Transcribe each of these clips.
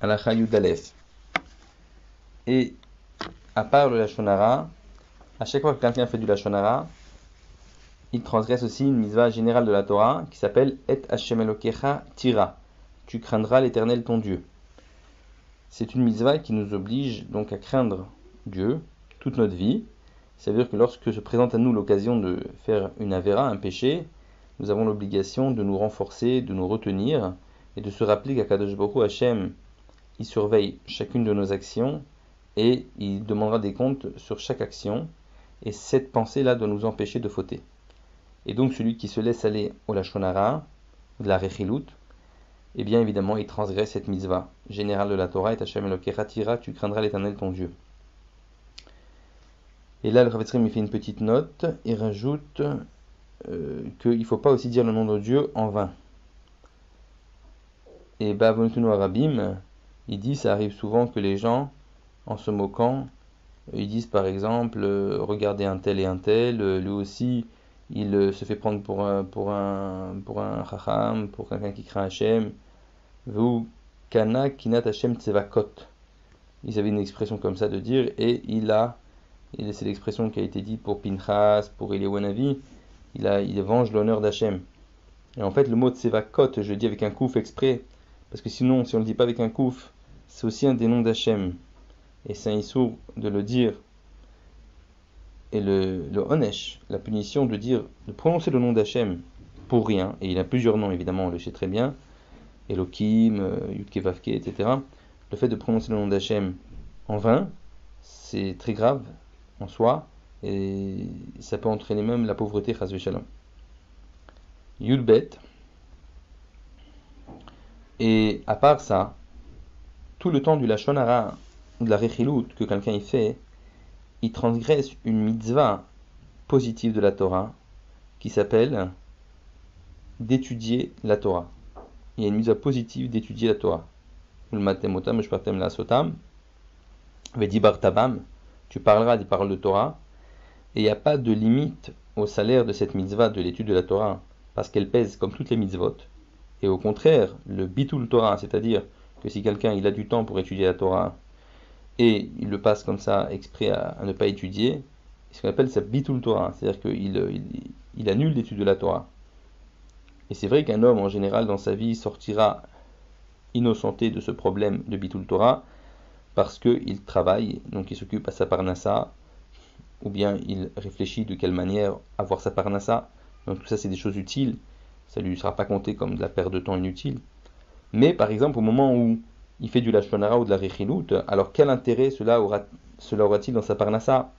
Halacha Yudalef. Et à part le Lashon Hara, à chaque fois que quelqu'un fait du Lashon Hara, il transgresse aussi une mitzvah générale de la Torah qui s'appelle Et Hashem Elokecha Tira. Tu craindras l'Éternel ton Dieu. C'est une mitzvah qui nous oblige donc à craindre Dieu toute notre vie. Ça veut dire que lorsque se présente à nous l'occasion de faire une avéra, un péché, nous avons l'obligation de nous renforcer, de nous retenir et de se rappeler qu'Akadosh Baruch Hu Hashem, il surveille chacune de nos actions et il demandera des comptes sur chaque action. Et cette pensée-là doit nous empêcher de fauter. Et donc celui qui se laisse aller au Lashon Hara, de la Rechilut, eh bien évidemment il transgresse cette mitzvah générale de la Torah, et Hashem Elokecha Tira, tu craindras l'Éternel ton Dieu. Et là le Chavetz Chaim il fait une petite note et rajoute qu'il ne faut pas aussi dire le nom de Dieu en vain. Et Ba'avonotunu Arabim, il dit, ça arrive souvent que les gens, en se moquant, ils disent par exemple, regardez un tel et un tel, lui aussi, il se fait prendre pour un chacham, pour quelqu'un qui craint Hachem. Veu kana kinat Hachem tsevakot. Ils avaient une expression comme ça de dire, et c'est l'expression qui a été dite pour Pinchas, pour Eliyahu Hanavi, il venge l'honneur d'Hachem. Et en fait, le mot tsevakot, je le dis avec un kouf exprès, parce que sinon, si on ne le dit pas avec un kouf, c'est aussi un des noms d'Hachem. Et c'est un issour de le dire. Et le onesh, la punition de prononcer le nom d'Hachem pour rien, et il a plusieurs noms évidemment, on le sait très bien, Elohim, Yudke Vavke, etc. Le fait de prononcer le nom d'Hachem en vain, c'est très grave en soi, et ça peut entraîner même la pauvreté, chas v'shalom. Yudbet. Et à part ça, tout le temps du Lashon Hara, de la Rechilut que quelqu'un y fait, il transgresse une mitzvah positive de la Torah qui s'appelle d'étudier la Torah. Il y a une mitzvah positive d'étudier la Torah. Ulmatemotam, shpartem la sotam, vedibar tabam, tu parleras des paroles de Torah, et il n'y a pas de limite au salaire de cette mitzvah de l'étude de la Torah, parce qu'elle pèse comme toutes les mitzvot. Et au contraire, le bitul Torah, c'est-à-dire que si quelqu'un il a du temps pour étudier la Torah, et il le passe comme ça exprès à ne pas étudier, ce qu'on appelle ça bitul Torah, c'est-à-dire qu'il annule l'étude de la Torah. Et c'est vrai qu'un homme en général dans sa vie sortira innocenté de ce problème de bitul Torah parce qu'il travaille, donc il s'occupe à sa parnassa, ou bien il réfléchit de quelle manière avoir sa parnassa. Donc tout ça c'est des choses utiles, ça ne lui sera pas compté comme de la perte de temps inutile. Mais par exemple au moment où il fait du Lashon Hara ou de la Rechilut, alors quel intérêt cela aura-t-il dans sa parnassa?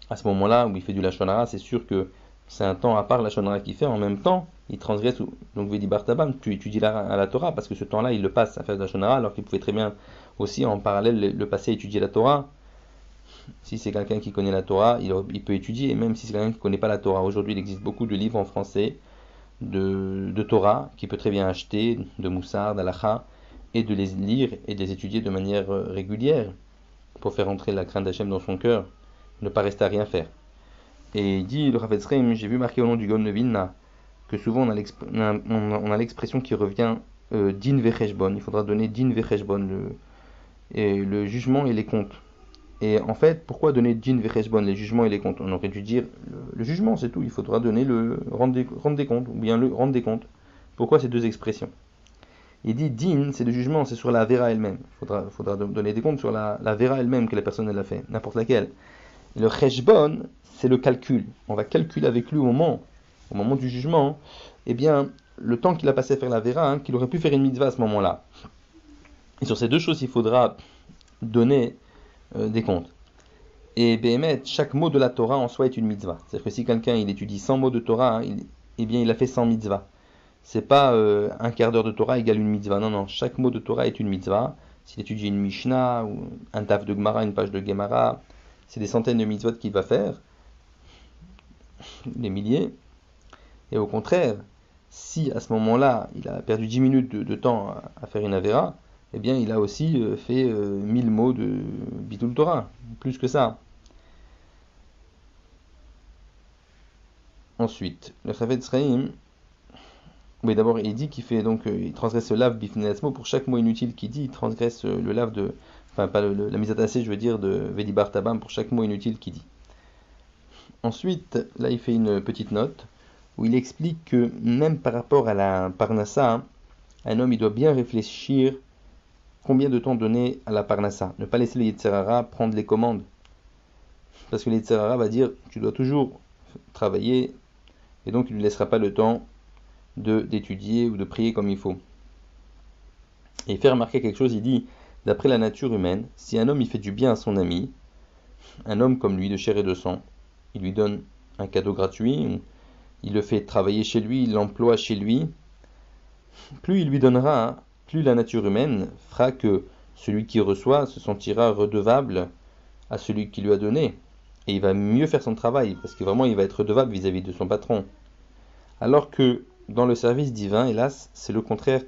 À ce moment-là où il fait du Lashon Hara, c'est sûr que c'est un temps à part Lashon Hara qu'il fait, en même temps il transgresse, donc Vedi Bartabam, tu étudies la Torah, parce que ce temps-là il le passe à faire du Lashon Hara, alors qu'il pouvait très bien aussi en parallèle le passer à étudier la Torah. Si c'est quelqu'un qui connaît la Torah, il peut étudier, et même si c'est quelqu'un qui ne connaît pas la Torah. Aujourd'hui il existe beaucoup de livres en français de Torah qu'il peut très bien acheter, de Moussard, d'Alacha, et de les lire et de les étudier de manière régulière pour faire entrer la crainte d'Hachem dans son cœur, ne pas rester à rien faire. Et il dit, le Chavetz Chaim, j'ai vu marqué au nom du Gaon de Vilna que souvent on a l'expression qui revient din vecheshbon, il faudra donner din vecheshbon, le jugement et les comptes. Et en fait, pourquoi donner din vecheshbon, les jugements et les comptes? On aurait dû dire le jugement, c'est tout, il faudra donner rendre des comptes, ou bien le rendre des comptes. Pourquoi ces deux expressions? Il dit din, c'est le jugement, c'est sur la vera elle-même. Il faudra donner des comptes sur la vera elle-même que la personne elle a fait, n'importe laquelle. Et le cheshbon, c'est le calcul. On va calculer avec lui au moment du jugement, eh bien, le temps qu'il a passé à faire la vera, qu'il aurait pu faire une mitzvah à ce moment-là. Et sur ces deux choses, il faudra donner des comptes. Et Béhémet, chaque mot de la Torah en soi est une mitzvah. C'est-à-dire que si quelqu'un il étudie 100 mots de Torah, eh bien il a fait 100 mitzvahs. C'est pas un quart d'heure de Torah égale une mitzvah. Non, chaque mot de Torah est une mitzvah. S'il étudie une Mishnah, ou un taf de Gemara, une page de Gemara, c'est des centaines de mitzvot qu'il va faire, des milliers. Et au contraire, si à ce moment-là, il a perdu 10 minutes de temps à faire une Avera, eh bien il a aussi fait 1000 mots de Bitul Torah, plus que ça. Ensuite, le Chavetz Chaim, Oui, d'abord, il dit qu'il fait donc, il transgresse le lave bifneasmo pour chaque mot inutile qu'il dit, il transgresse le lave de, enfin pas la mise à tasser, je veux dire, de Vedibar Tabam pour chaque mot inutile qu'il dit. Ensuite, là, il fait une petite note où il explique que même par rapport à la parnassa, hein, un homme il doit bien réfléchir combien de temps donner à la parnassa, ne pas laisser le Yetzer Hara prendre les commandes, parce que le Yetzer Hara va dire tu dois toujours travailler et donc il ne lui laissera pas le temps d'étudier ou de prier comme il faut. Et il fait remarquer quelque chose, il dit, d'après la nature humaine, si un homme il fait du bien à son ami, un homme comme lui, de chair et de sang, il lui donne un cadeau gratuit, il le fait travailler chez lui, il l'emploie chez lui, plus il lui donnera, hein, plus la nature humaine fera que celui qui reçoit se sentira redevable à celui qui lui a donné. Et il va mieux faire son travail, parce que vraiment il va être redevable vis-à-vis de son patron. Alors que dans le service divin, hélas, c'est le contraire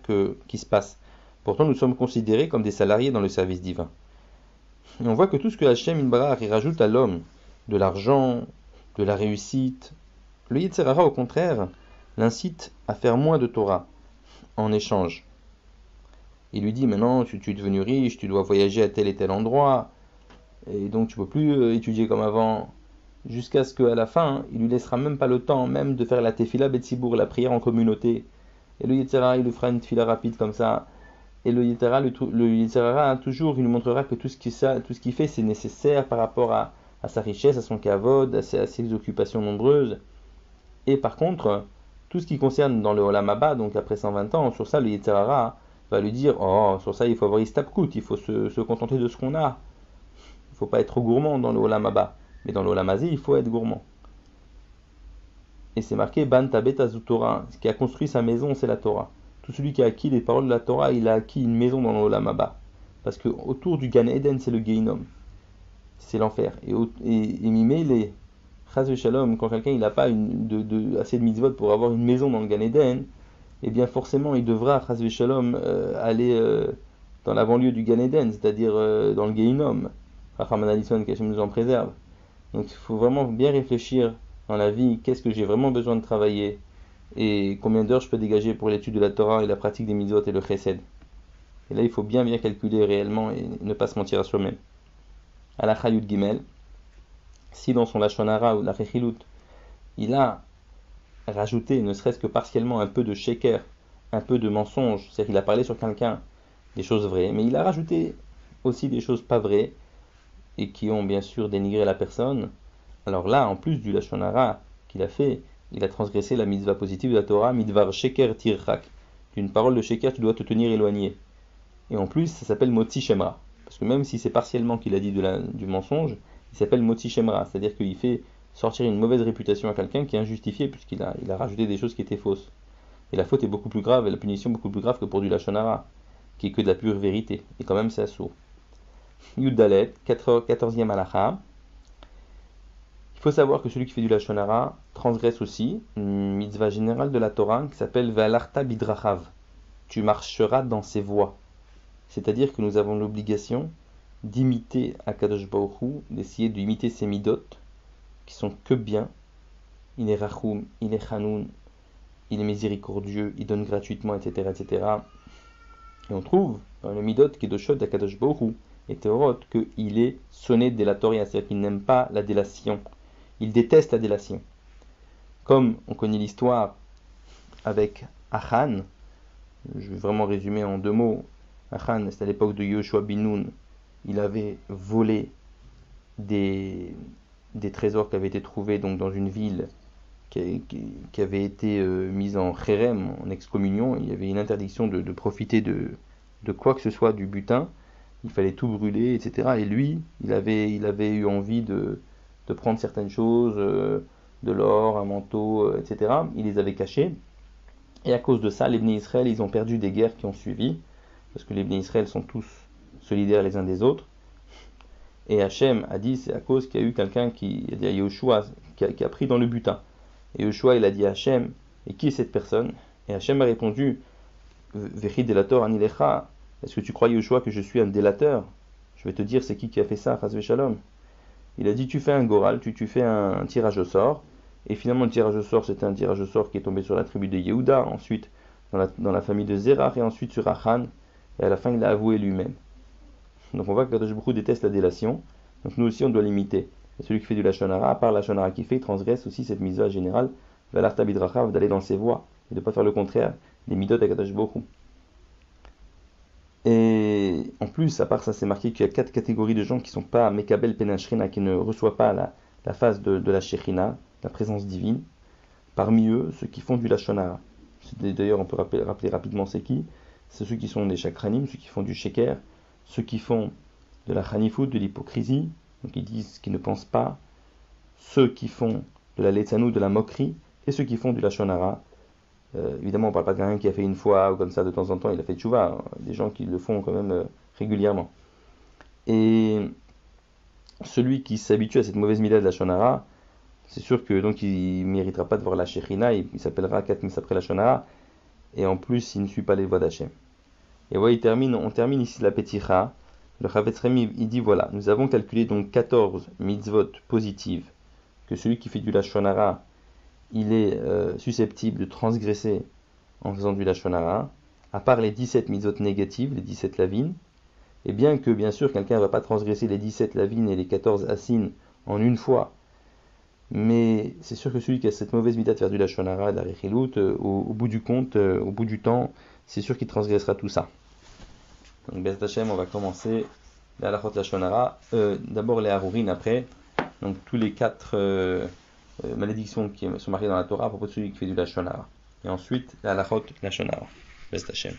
qui se passe. Pourtant, nous sommes considérés comme des salariés dans le service divin. Et on voit que tout ce que Hachem Inbarach il rajoute à l'homme, de l'argent, de la réussite, le Yetzer Hara, au contraire, l'incite à faire moins de Torah en échange. Il lui dit maintenant, tu es devenu riche, tu dois voyager à tel et tel endroit, et donc tu ne peux plus étudier comme avant, jusqu'à ce qu'à la fin, il lui laissera même pas le temps même de faire la tefila betsibour, la prière en communauté. Et le Yetzer Hara, il lui fera une tefila rapide comme ça. Et le Yetzer Hara, hein, toujours, il lui montrera que tout ce qu'il fait, c'est nécessaire par rapport à sa richesse, à son kavod, à ses occupations nombreuses. Et par contre, tout ce qui concerne dans le Olam Haba, donc après 120 ans, sur ça, le Yetzer Hara va lui dire, oh, sur ça, il faut avoir istapkut, il faut se contenter de ce qu'on a. Il ne faut pas être trop gourmand dans le Olam Haba. Mais dans le Olam Hazé, il faut être gourmand. Et c'est marqué, Ban Tabet Azu Torah. Ce qui a construit sa maison, c'est la Torah. Tout celui qui a acquis les paroles de la Torah, il a acquis une maison dans l'Olam Haba. Parce que autour du Gan Eden, c'est le Geinom. C'est l'enfer. Et Mimé, les Chaz Shalom, quand quelqu'un n'a pas assez de mitzvot pour avoir une maison dans le Gan Eden, eh bien forcément, il devra, Chaz Shalom, aller dans la banlieue du Gan Eden, c'est-à-dire dans le Geinom. Rachman Alison, qu'Hachem nous en préserve. Donc il faut vraiment bien réfléchir dans la vie, qu'est-ce que j'ai vraiment besoin de travailler et combien d'heures je peux dégager pour l'étude de la Torah et la pratique des mitzvot et le chesed. Et là, il faut bien calculer réellement et ne pas se mentir à soi-même. À la Chayut Gimel, si dans son Lashon Hara ou la Rechilut, il a rajouté, ne serait-ce que partiellement, un peu de sheker, un peu de mensonge, c'est-à-dire qu'il a parlé sur quelqu'un des choses vraies, mais il a rajouté aussi des choses pas vraies et qui ont bien sûr dénigré la personne, alors là, en plus du Lashon Hara qu'il a fait, il a transgressé la mitzvah positive de la Torah, midvar sheker tirchak. D'une parole de sheker, tu dois te tenir éloigné. Et en plus, ça s'appelle motzi shemra. Parce que même si c'est partiellement qu'il a dit du mensonge, il s'appelle motzi shemra. C'est-à-dire qu'il fait sortir une mauvaise réputation à quelqu'un qui est injustifié, puisqu'il a rajouté des choses qui étaient fausses. Et la faute est beaucoup plus grave, et la punition beaucoup plus grave que pour du Lashon Hara, qui est que de la pure vérité. Et quand même, c'est assourd. Yud Dalet, 14e halakha. Il faut savoir que celui qui fait du Lashon Hara transgresse aussi une mitzvah générale de la Torah qui s'appelle Ve'alarta bidrachav. Tu marcheras dans ses voies. C'est-à-dire que nous avons l'obligation d'imiter Akadosh Baruch Hu, d'essayer d'imiter ses midot, qui sont que bien. Il est Rachoum, il est Chanoun, il est miséricordieux, il donne gratuitement, etc., etc. Et on trouve dans le midot Kedoshot d'Akadosh Baruch Hu et Théorot qu'il est sonné délatorial, c'est-à-dire qu'il n'aime pas la délation. Il déteste la délation. Comme on connaît l'histoire avec Achan, je vais vraiment résumer en 2 mots. Achan, c'est à l'époque de Yoshua bin Nun, il avait volé des trésors qui avaient été trouvés donc, dans une ville qui avait été mise en chérem, en excommunion. Il y avait une interdiction de profiter de quoi que ce soit du butin. Il fallait tout brûler, etc. Et lui, il avait eu envie de prendre certaines choses, de l'or, un manteau, etc. Il les avait cachés. Et à cause de ça, les Bnei Israël, ils ont perdu des guerres qui ont suivi. Parce que les Bnei Israël sont tous solidaires les uns des autres. Et Hachem a dit, c'est à cause qu'il y a eu quelqu'un qui a dit à Yoshua, qui a pris dans le butin. Et Yoshua, il a dit à Hachem, et qui est cette personne? Et Hachem a répondu, Vechi delator anilecha, est-ce que tu crois Yoshua que je suis un délateur? Je vais te dire c'est qui a fait ça, Chas v'shalom. Il a dit tu fais un goral, tu fais un tirage au sort, et finalement le tirage au sort c'était un tirage au sort qui est tombé sur la tribu de Yehuda. Ensuite dans la famille de Zerach et ensuite sur Achan, et à la fin il a avoué lui-même. Donc on voit que Kadosh Baruch Hu déteste la délation, donc nous aussi on doit l'imiter. Et celui qui fait du Lashon Hara, à part la Lashon Hara qu'il fait, il transgresse aussi cette mitzvah générale, Ve'alarta bidrachav, d'aller dans ses voies, et de ne pas faire le contraire des midot à Kadosh Baruch Hu. Et en plus, à part ça, c'est marqué qu'il y a 4 catégories de gens qui ne sont pas Mekabel Penashrina, qui ne reçoivent pas la phase de la Shekhinah, la présence divine. Parmi eux, ceux qui font du Lashon Hara. D'ailleurs, on peut rappeler rapidement c'est qui. C'est ceux qui sont des chakranim, ceux qui font du sheker, ceux qui font de la chanifout, de l'hypocrisie, donc ils disent ce qu'ils ne pensent pas, ceux qui font de la letzanou, de la moquerie, et ceux qui font du Lashon Hara. Évidemment, on ne parle pas de quelqu'un qui a fait une fois ou comme ça de temps en temps, il a fait tchouva, hein, des gens qui le font quand même régulièrement. Et celui qui s'habitue à cette mauvaise mida de Lashon Hara, c'est sûr que donc il ne méritera pas de voir la Shekhinah, il s'appellera Katmis après Lashon Hara, et en plus il ne suit pas les voies d'Hachem. Et voilà, on termine ici la Peticha. Le Chavetz Chaim, il dit voilà, nous avons calculé donc 14 mitzvot positives que celui qui fait du Lashon Hara, il est susceptible de transgresser en faisant du Lashon Hara, à part les 17 mitzvot négatives, les 17 lavines, et bien que bien sûr quelqu'un ne va pas transgresser les 17 lavines et les 14 asines en une fois, mais c'est sûr que celui qui a cette mauvaise mida de faire du Lashon Hara, de la Rechilut, au bout du compte, au bout du temps, c'est sûr qu'il transgressera tout ça. Donc Bezat Hashem, on va commencer la halachot Lashon Hara, d'abord les Harurin après, donc tous les 4 malédictions qui sont marquées dans la Torah à propos de celui qui fait du Lashon Hara. Et ensuite la halachot Lashon Hara. Bezat Hashem.